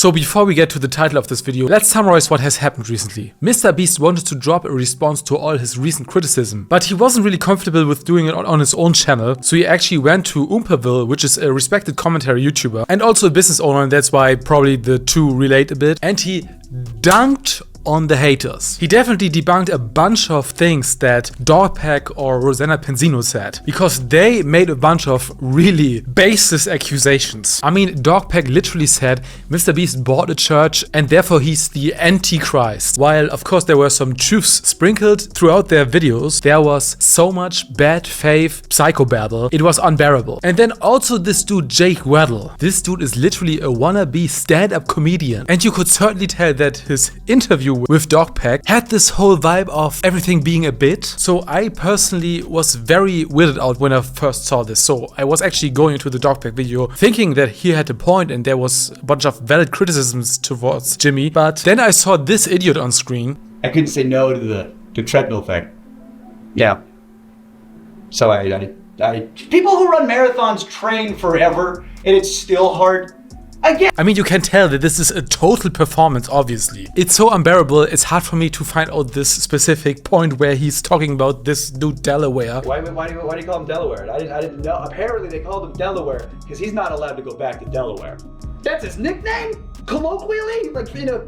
So before we get to the title of this video, let's summarize what has happened recently. MrBeast wanted to drop a response to all his recent criticism, but he wasn't really comfortable with doing it on his own channel, so he actually went to Oomperville, which is a respected commentary YouTuber and also a business owner, and that's why probably the two relate a bit, and he dunked on the haters. He definitely debunked a bunch of things that Dogpack or Rosanna Pensino said, because they made a bunch of really baseless accusations. I mean, Dogpack literally said MrBeast bought a church and therefore he's the Antichrist. While of course there were some truths sprinkled throughout their videos, there was so much bad faith psychobabble, it was unbearable. And then also this dude Jake Weddle. This dude is literally a wannabe stand-up comedian, and you could certainly tell that his interview with Dogpack had this whole vibe of everything being a bit. So I personally was very weirded out when I first saw this. So I was actually going into the Dogpack video thinking that he had a point and there was a bunch of valid criticisms towards Jimmy, but then I saw this idiot on screen. I couldn't say no to the treadmill thing. Yeah. So I people who run marathons train forever and it's still hard. I mean, you can tell that this is a total performance, obviously. It's so unbearable, it's hard for me to find out this specific point where he's talking about this dude Delaware. Why do you call him Delaware? I didn't know. Apparently they called him Delaware because he's not allowed to go back to Delaware. That's his nickname? Colloquially? Like, you know,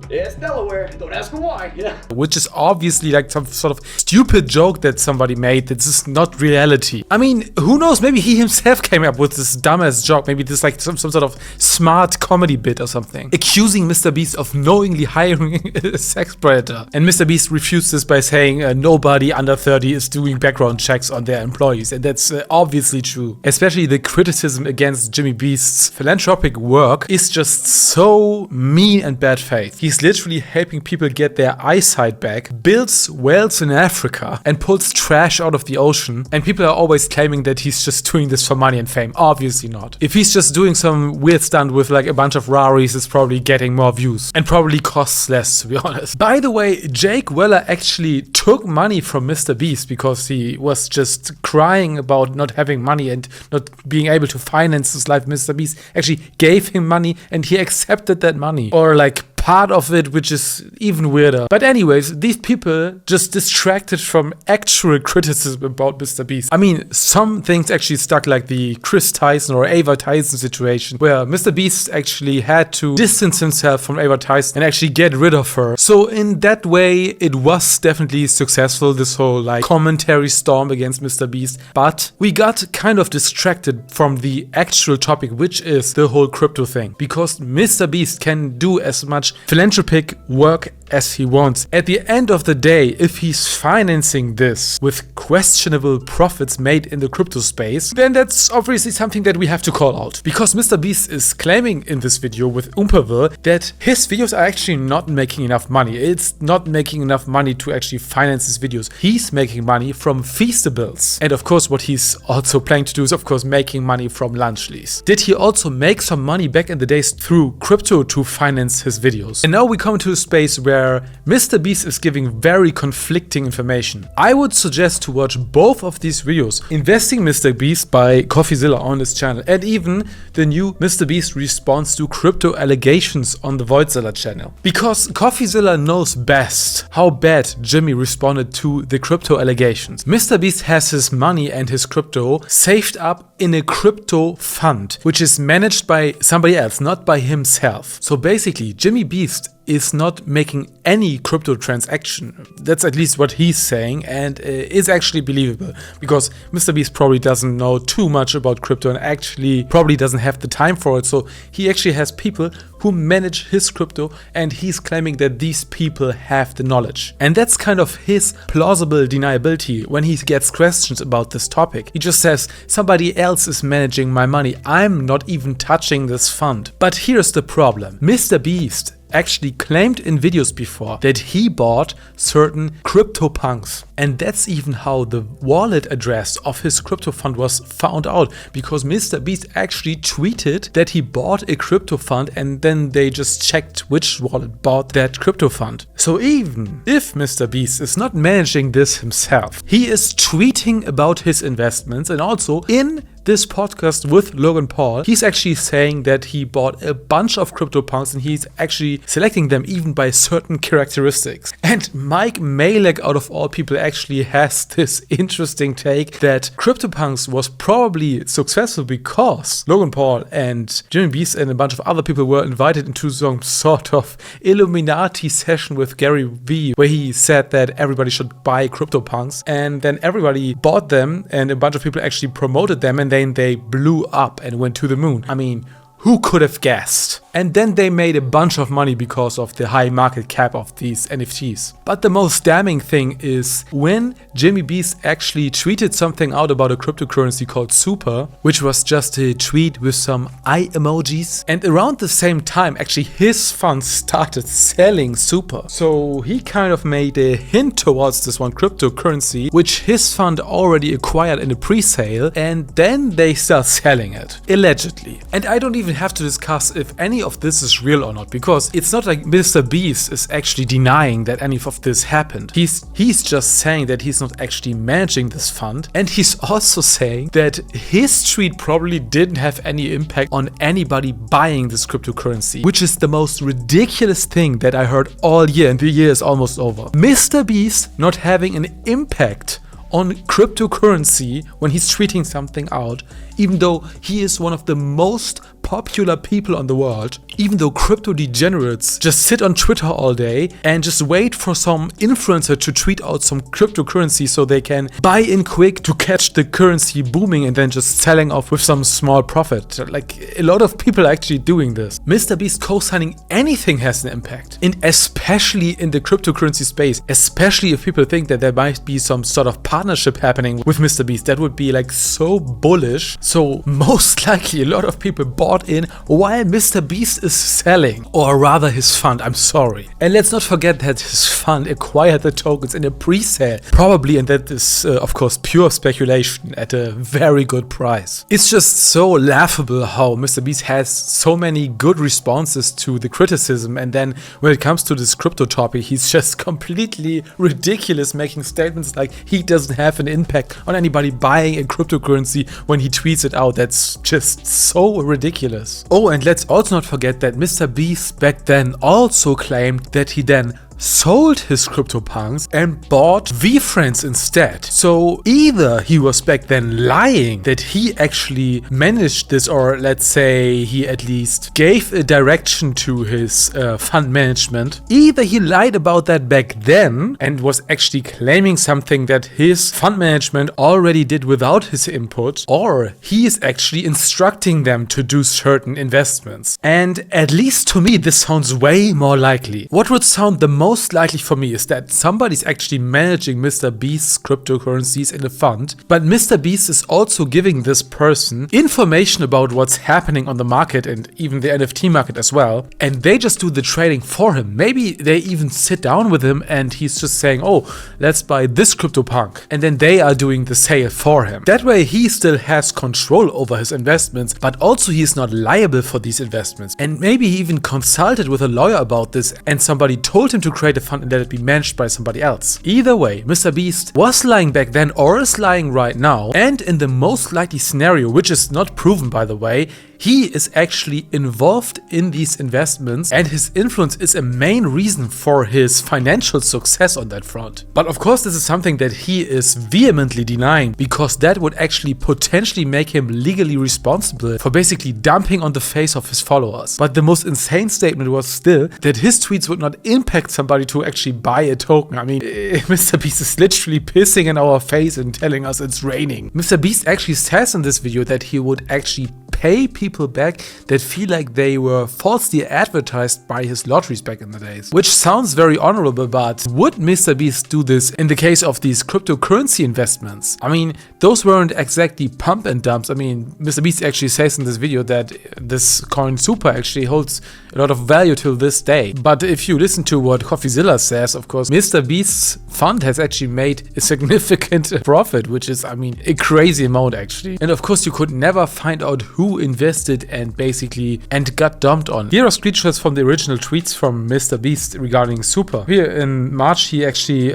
yeah, it's Delaware. Don't ask him why. Yeah. Which is obviously like some sort of stupid joke that somebody made. That's just not reality. I mean, who knows? Maybe he himself came up with this dumbass joke. Maybe this like some sort of smart comedy bit or something. Accusing MrBeast of knowingly hiring a sex predator. And MrBeast refused this by saying nobody under 30 is doing background checks on their employees. And that's obviously true. Especially the criticism against Jimmy Beast's philanthropic work is just so mean and bad faith. He's literally helping people get their eyesight back, builds wells in Africa, and pulls trash out of the ocean. And people are always claiming that he's just doing this for money and fame. Obviously not. If he's just doing some weird stunt with like a bunch of Raris, it's probably getting more views and probably costs less, to be honest. By the way, Jake Weller actually took money from MrBeast because he was just crying about not having money and not being able to finance his life. MrBeast actually gave him money and he accepted that money, or like part of it, which is even weirder. But anyways, these people just distracted from actual criticism about MrBeast. I mean, some things actually stuck, like the Chris Tyson or Ava Tyson situation, where MrBeast actually had to distance himself from Ava Tyson and actually get rid of her. So in that way, it was definitely successful, this whole like commentary storm against MrBeast. But we got kind of distracted from the actual topic, which is the whole crypto thing, because MrBeast can do as much philanthropic work as he wants. At the end of the day, if he's financing this with questionable profits made in the crypto space, then that's obviously something that we have to call out. Because MrBeast is claiming in this video with Oomperville that his videos are actually not making enough money. It's not making enough money to actually finance his videos. He's making money from Feastables. And of course, what he's also planning to do is, of course, making money from Lunchlease. Did he also make some money back in the days through crypto to finance his videos? And now we come to a space where MrBeast is giving very conflicting information. I would suggest to watch both of these videos, Investing MrBeast by CoffeeZilla on his channel, and even the new MrBeast response to crypto allegations on the Voidzilla channel. Because CoffeeZilla knows best how bad Jimmy responded to the crypto allegations. MrBeast has his money and his crypto saved up in a crypto fund, which is managed by somebody else, not by himself. So basically, Jimmy Beast is not making any crypto transaction. That's at least what he's saying, and is actually believable, because MrBeast probably doesn't know too much about crypto and actually probably doesn't have the time for it. So he actually has people who manage his crypto, and he's claiming that these people have the knowledge. And that's kind of his plausible deniability when he gets questions about this topic. He just says, somebody else is managing my money. I'm not even touching this fund. But here's the problem. MrBeast actually claimed in videos before that he bought certain CryptoPunks. And that's even how the wallet address of his crypto fund was found out, because MrBeast actually tweeted that he bought a crypto fund and then they just checked which wallet bought that crypto fund. So even if MrBeast is not managing this himself, he is tweeting about his investments, and also in this podcast with Logan Paul, he's actually saying that he bought a bunch of CryptoPunks and he's actually selecting them even by certain characteristics. And Mike Malek, out of all people, actually has this interesting take that CryptoPunks was probably successful because Logan Paul and Jimmy Beast and a bunch of other people were invited into some sort of Illuminati session with Gary Vee, where he said that everybody should buy CryptoPunks, and then everybody bought them and a bunch of people actually promoted them, and then they blew up and went to the moon. I mean, who could have guessed? And then they made a bunch of money because of the high market cap of these NFTs. But the most damning thing is when Jimmy Beast actually tweeted something out about a cryptocurrency called Super, which was just a tweet with some eye emojis. And around the same time, actually his fund started selling Super. So he kind of made a hint towards this one cryptocurrency, which his fund already acquired in a pre-sale, and then they start selling it, allegedly. And I don't even have to discuss if any of this is real or not, because it's not like Mr. Beast is actually denying that any of this happened. He's just saying that he's not actually managing this fund, and he's also saying that his tweet probably didn't have any impact on anybody buying this cryptocurrency, which is the most ridiculous thing that I heard all year, and the year is almost over. Mr. Beast not having an impact on cryptocurrency when he's tweeting something out, even though he is one of the most popular people on the world, even though crypto degenerates just sit on Twitter all day and just wait for some influencer to tweet out some cryptocurrency so they can buy in quick to catch the currency booming and then just selling off with some small profit. Like, a lot of people are actually doing this. Mr. Beast co-signing anything has an impact, and especially in the cryptocurrency space, especially if people think that there might be some sort of partnership happening with Mr. Beast. That would be like so bullish. So most likely a lot of people bought in while Mr. Beast is selling, or rather his fund, I'm sorry. And let's not forget that his fund acquired the tokens in a pre-sale, probably, and that is of course pure speculation, at a very good price. It's just so laughable how Mr. Beast has so many good responses to the criticism, and then when it comes to this crypto topic, he's just completely ridiculous, making statements like he doesn't have an impact on anybody buying a cryptocurrency when he tweets it out. That's just so ridiculous. Oh, and let's also not forget that Mr. Beast back then also claimed that he then sold his CryptoPunks and bought VeeFriends instead. So either he was back then lying that he actually managed this, or let's say he at least gave a direction to his fund management. Either he lied about that back then and was actually claiming something that his fund management already did without his input, or he is actually instructing them to do certain investments. And at least to me, this sounds way more likely. What would sound the most likely for me is that somebody's actually managing Mr. Beast's cryptocurrencies in a fund, but Mr. Beast is also giving this person information about what's happening on the market and even the NFT market as well, and they just do the trading for him. Maybe they even sit down with him and he's just saying, oh, let's buy this CryptoPunk, and then they are doing the sale for him. That way he still has control over his investments, but also he's not liable for these investments. And maybe he even consulted with a lawyer about this and somebody told him to create a fund and let it be managed by somebody else. Either way, Mr. Beast was lying back then or is lying right now, and in the most likely scenario, which is not proven by the way, he is actually involved in these investments and his influence is a main reason for his financial success on that front. But of course this is something that he is vehemently denying, because that would actually potentially make him legally responsible for basically dumping on the face of his followers. But the most insane statement was still that his tweets would not impact somebody to actually buy a token. I mean, Mr. Beast is literally pissing in our face and telling us it's raining. Mr. Beast actually says in this video that he would actually pay people back that feel like they were falsely advertised by his lotteries back in the days. Which sounds very honorable, but would Mr. Beast do this in the case of these cryptocurrency investments? I mean, those weren't exactly pump and dumps. I mean, Mr. Beast actually says in this video that this coin Super actually holds a lot of value till this day. But if you listen to what CoffeeZilla says, of course, Mr. Beast's fund has actually made a significant profit, which is, I mean, a crazy amount actually. And of course, you could never find out who you invested and got dumped on. Here are screenshots from the original tweets from Mr. Beast regarding Super. Here in March, he actually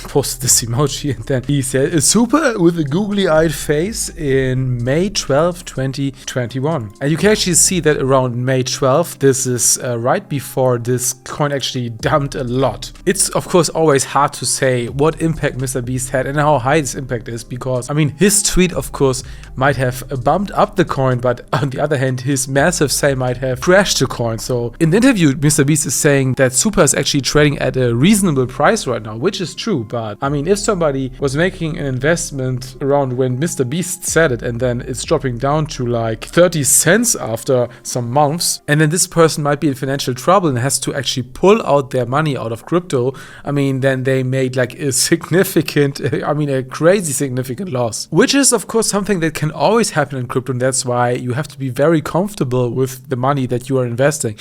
posted this emoji, and then he said, Super with a googly-eyed face in May 12, 2021. And you can actually see that around May 12th, this is right before this coin actually dumped a lot. It's of course always hard to say what impact Mr. Beast had and how high this impact is, because I mean, his tweet of course might have bumped up the coin, but on the other hand, his massive sale might have crashed the coin. So in the interview, Mr. Beast is saying that Super is actually trading at a reasonable price right now, which is true. But I mean, if somebody was making an investment around when Mr. Beast said it, and then it's dropping down to like 30 cents after some months, and then this person might be in financial trouble and has to actually pull out their money out of crypto, I mean, then they made like a significant, a crazy significant loss, which is of course something that can always happen in crypto. And that's why you have to be very comfortable with the money that you are investing,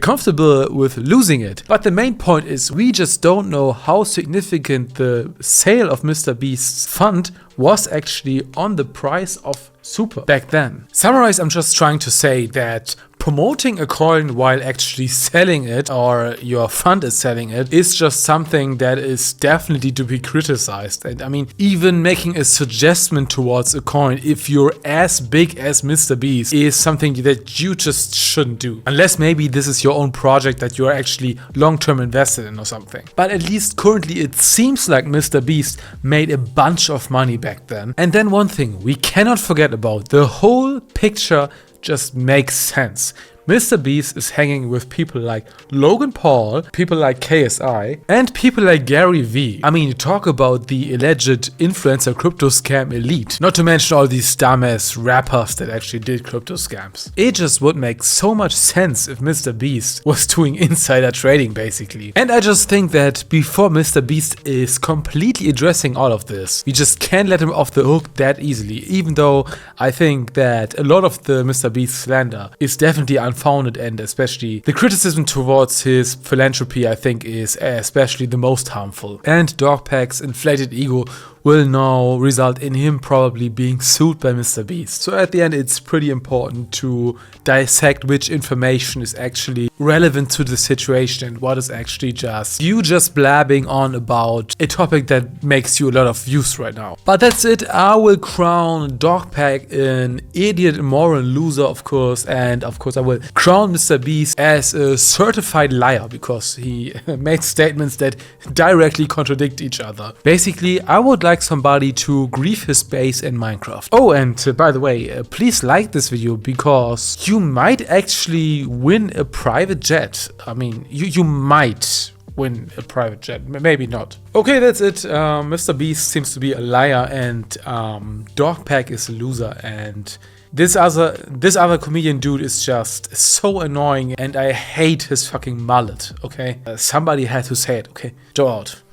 comfortable with losing it. But the main point is, we just don't know how significant the sale of Mr. Beast's fund was actually on the price of Super back then. Summarize, I'm just trying to say that promoting a coin while actually selling it, or your fund is selling it, is just something that is definitely to be criticized. And I mean, even making a suggestion towards a coin, if you're as big as Mr. Beast, is something that you just shouldn't do. Unless maybe this is your own project that you're actually long-term invested in or something. But at least currently it seems like Mr. Beast made a bunch of money back then. And then one thing we cannot forget about, the whole picture just makes sense. Mr. Beast is hanging with people like Logan Paul, people like KSI, and people like Gary Vee. I mean, talk about the alleged influencer crypto scam elite. Not to mention all these dumbass rappers that actually did crypto scams. It just would make so much sense if Mr. Beast was doing insider trading, basically. And I just think that before Mr. Beast is completely addressing all of this, we just can't let him off the hook that easily, even though I think that a lot of the Mr. Beast slander is definitely unfounded, and especially the criticism towards his philanthropy, I think, is especially the most harmful. And Dogpack's inflated ego will now result in him probably being sued by Mr. Beast. So at the end, it's pretty important to dissect which information is actually relevant to the situation and what is actually just you just blabbing on about a topic that makes you a lot of views right now. But that's it. I will crown Dogpack an idiot, moral loser, of course, and of course I will crown Mr. Beast as a certified liar because he made statements that directly contradict each other. Basically, I would like somebody to grief his base in Minecraft. Oh, and by the way, please like this video because you might actually win a private jet. I mean, you might win a private jet, maybe not. Okay, that's it. Mr. Beast seems to be a liar, and Dogpack is a loser, and this other comedian dude is just so annoying, and I hate his fucking mullet. Okay, somebody had to say it. Okay, Joe out.